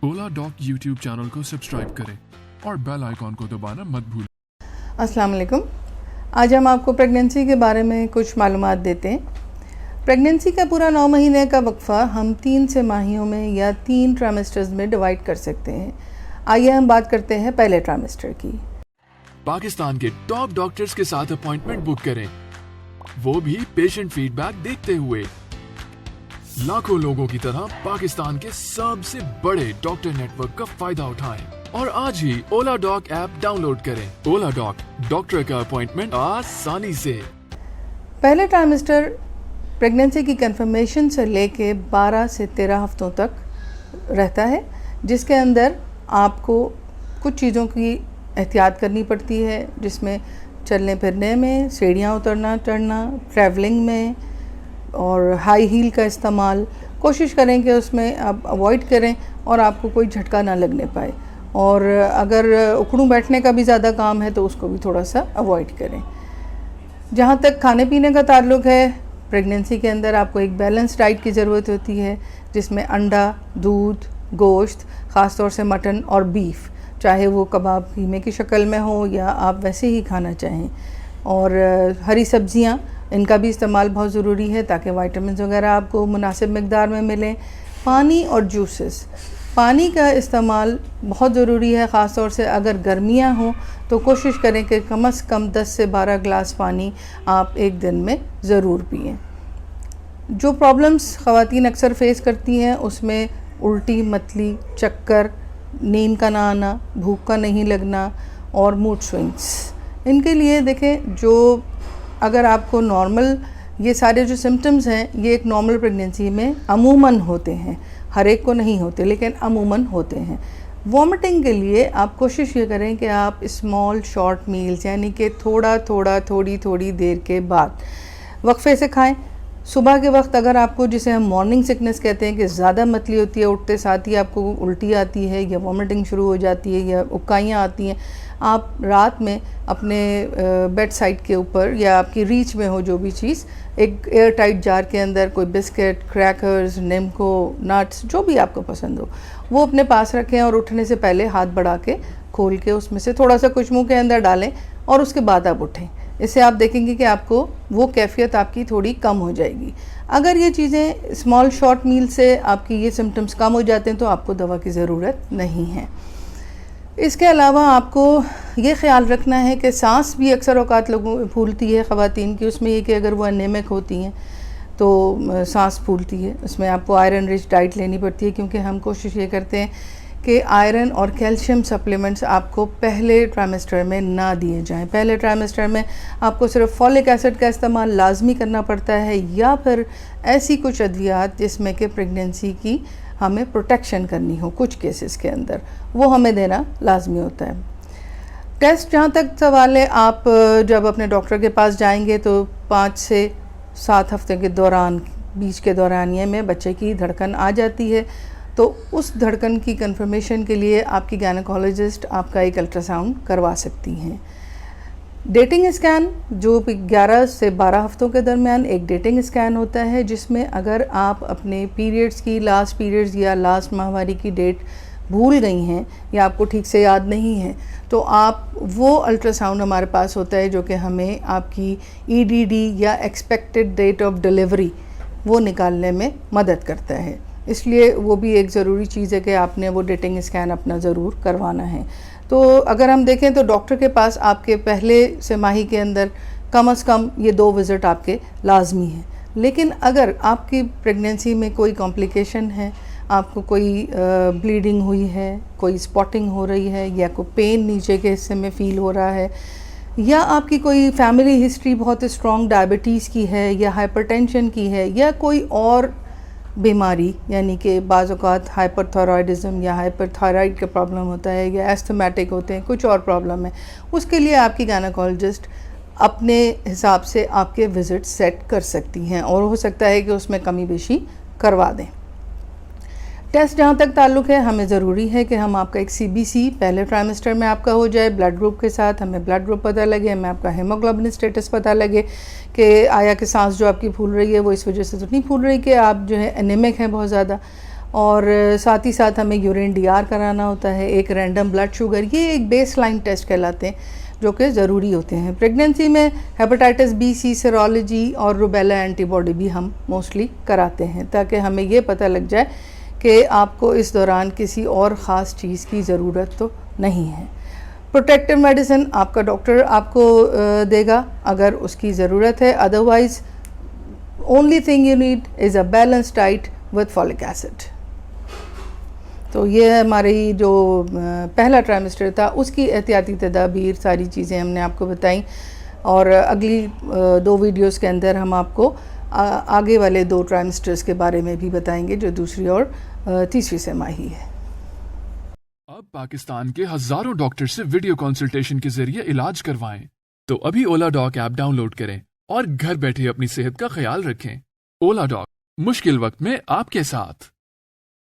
ओला dock YouTube channel को subscribe करें और बेल आइकॉन को दबाना मत भूलें। अस्सलाम वालेकुम। आज हम आपको प्रेगनेंसी के बारे में कुछ मालूमात देते हैं। प्रेगनेंसी का पूरा 9 महीने का वक्फ़ा हम 3 तिमाहियों में या 3 ट्राइमेस्टर्स में डिवाइड कर सकते हैं। आइए हम बात करते हैं पहले ट्राइमेस्टर की। पाकिस्तान के टॉप डॉक्टर्स के साथ अपॉइंटमेंट बुक करें, वो भी पेशेंट फीडबैक देखते हुए। लाखों लोगों की तरह पाकिस्तान के सबसे बड़े डॉक्टर नेटवर्क का फायदा उठाएं और आज ही ओला डॉक ऐप डाउनलोड करें। ओला डॉक, डॉक्टर का अपॉइंटमेंट आसानी से। पहले ट्राइमेस्टर प्रेगनेंसी की कंफर्मेशन से लेके 12 से 13 हफ्तों तक रहता है, जिसके अंदर आपको कुछ चीज़ों की एहतियात करनी पड़ती है, जिसमें चलने फिरने में, सीढ़ियाँ उतरना चढ़ना, ट्रैवलिंग में और हाई हील का इस्तेमाल कोशिश करें कि उसमें आप अवॉइड करें और आपको कोई झटका ना लगने पाए। और अगर उखड़ू बैठने का भी ज़्यादा काम है तो उसको भी थोड़ा सा अवॉइड करें। जहाँ तक खाने पीने का ताल्लुक़ है, प्रेगनेंसी के अंदर आपको एक बैलेंस डाइट की ज़रूरत होती है, जिसमें अंडा, दूध, गोश्त, ख़ास तौर से मटन और बीफ, चाहे वो कबाब कीमे की शक्ल में हो या आप वैसे ही खाना चाहें। और हरी सब्ज़ियाँ, इनका भी इस्तेमाल बहुत ज़रूरी है ताकि विटामिन्स वगैरह आपको मुनासिब मिक़दार में मिलें। पानी और जूसेस, पानी का इस्तेमाल बहुत ज़रूरी है, ख़ास तौर से अगर गर्मियाँ हों तो कोशिश करें कि कम से कम 10 से 12 गिलास पानी आप एक दिन में ज़रूर पिएं। जो प्रॉब्लम्स ख़वातीन अक्सर फ़ेस करती हैं उसमें उल्टी, मतली, चक्कर, नींद का ना आना, भूख का नहीं लगना और मूड स्विंग्स। इनके लिए देखें, जो अगर आपको नॉर्मल ये सारे जो सिम्टम्स हैं ये एक नॉर्मल प्रेगनेंसी में अमूमन होते हैं, हर एक को नहीं होते लेकिन अमूमन होते हैं। वॉमिटिंग के लिए आप कोशिश ये करें कि आप स्मॉल शॉर्ट मील्स, यानी कि थोड़ी थोड़ी देर के बाद वक्फे से खाएं। सुबह के वक्त अगर आपको, जिसे हम मॉर्निंग सिकनेस कहते हैं, कि ज़्यादा मतली होती है, उठते साथ ही आपको उल्टी आती है या वॉमिटिंग शुरू हो जाती है या उबकाइयाँ आती हैं, आप रात में अपने बेड साइड के ऊपर या आपकी रीच में हो जो भी चीज़, एक एयर टाइट जार के अंदर कोई बिस्किट, क्रैकर्स, निम्को, नट्स, जो भी आपको पसंद हो, वो अपने पास रखें और उठने से पहले हाथ बढ़ा के खोल के उसमें से थोड़ा सा कुछ मुँह के अंदर डालें और उसके बाद आप उठें। इससे आप देखेंगे कि आपको वो कैफियत आपकी थोड़ी कम हो जाएगी। अगर ये चीज़ें स्मॉल शॉर्ट मील से आपकी ये सिम्टम्स कम हो जाते हैं तो आपको दवा की ज़रूरत नहीं है। इसके अलावा आपको ये ख्याल रखना है कि सांस भी अक्सर औकात लोगों फूलती है ख़वातीन की। उसमें ये कि अगर वो एनेमिक होती हैं तो सांस फूलती है, उसमें आपको आयरन रिच डाइट लेनी पड़ती है, क्योंकि हम कोशिश ये करते हैं कि आयरन और कैल्शियम सप्लीमेंट्स आपको पहले ट्राइमेस्टर में ना दिए जाएं। पहले ट्राइमेस्टर में आपको सिर्फ फॉलिक एसिड का इस्तेमाल लाजमी करना पड़ता है, या फिर ऐसी कुछ अद्वियात जिसमें कि प्रेगनेंसी की हमें प्रोटेक्शन करनी हो, कुछ केसेस के अंदर वो हमें देना लाजमी होता है। टेस्ट जहाँ तक सवाल है, आप जब अपने डॉक्टर के पास जाएंगे तो 5 से 7 हफ्ते के दौरान, बीच के दौरानिए में बच्चे की धड़कन आ जाती है, तो उस धड़कन की कंफर्मेशन के लिए आपकी गायनेकोलॉजिस्ट आपका एक अल्ट्रासाउंड करवा सकती हैं। डेटिंग स्कैन, जो 11 से 12 हफ्तों के दरमियान एक डेटिंग स्कैन होता है, जिसमें अगर आप अपने पीरियड्स की, लास्ट पीरियड्स या लास्ट माहवारी की डेट भूल गई हैं या आपको ठीक से याद नहीं है, तो आप वो अल्ट्रासाउंड हमारे पास होता है जो कि हमें आपकी EDD या एक्सपेक्टेड डेट ऑफ डिलीवरी वो निकालने में मदद करता है। इसलिए वो भी एक ज़रूरी चीज़ है कि आपने वो डेटिंग स्कैन अपना ज़रूर करवाना है। तो अगर हम देखें तो डॉक्टर के पास आपके पहले तिमाही के अंदर कम से कम ये 2 विज़िट आपके लाजमी हैं। लेकिन अगर आपकी प्रेगनेंसी में कोई कॉम्प्लिकेशन है, आपको कोई ब्लीडिंग हुई है, कोई स्पॉटिंग हो रही है, या कोई पेन नीचे के हिस्से में फ़ील हो रहा है, या आपकी कोई फैमिली हिस्ट्री बहुत स्ट्रॉन्ग डायबिटीज़ की है या हाइपरटेंशन की है, या कोई और बीमारी, यानी कि बाज़ औक़ात हाइपरथायरॉयडिज़म या हाइपरथायराइड का प्रॉब्लम होता है, या एस्थमेटिक होते हैं, कुछ और प्रॉब्लम है, उसके लिए आपकी गायनेकोलॉजिस्ट अपने हिसाब से आपके विज़िट सेट कर सकती हैं और हो सकता है कि उसमें कमी बेशी करवा दें। टेस्ट जहाँ तक ताल्लुक़ है, हमें ज़रूरी है कि हम आपका एक CBC पहले ट्राइमेस्टर में आपका हो जाए ब्लड ग्रुप के साथ। हमें ब्लड ग्रुप पता लगे, हमें आपका हीमोग्लोबिन स्टेटस पता लगे कि आया कि सांस जो आपकी फूल रही है वो इस वजह से तो नहीं फूल रही कि आप जो है एनीमिक हैं बहुत ज़्यादा। और साथ ही साथ हमें यूरिन डीआर कराना होता है, एक रैंडम ब्लड शुगर, ये एक बेस लाइन टेस्ट कहलाते हैं जो कि ज़रूरी होते हैं। प्रेगनेंसी में हेपेटाइटिस बी, सी, सेरोलॉजी और रूबेला एंटीबॉडी भी हम मोस्टली कराते हैं ताकि हमें ये पता लग जाए कि आपको इस दौरान किसी और ख़ास चीज़ की ज़रूरत तो नहीं है। प्रोटेक्टिव मेडिसिन आपका डॉक्टर आपको देगा अगर उसकी ज़रूरत है, otherwise only thing you need is a balance diet with folic acid. तो ये हमारी जो पहला ट्राइमेस्टर था उसकी एहतियाती तदाबीर सारी चीज़ें हमने आपको बताई, और अगली 2 वीडियोस के अंदर हम आपको आगे वाले 2 ट्राइमेस्टर्स के बारे में भी बताएंगे जो दूसरी और तीसरी तिमाही है। अब पाकिस्तान के हजारों डॉक्टर से वीडियो कंसल्टेशन के जरिए इलाज करवाएं। तो अभी ओला डॉक ऐप डाउनलोड करें और घर बैठे अपनी सेहत का ख्याल रखें। ओला डॉक, मुश्किल वक्त में आपके साथ।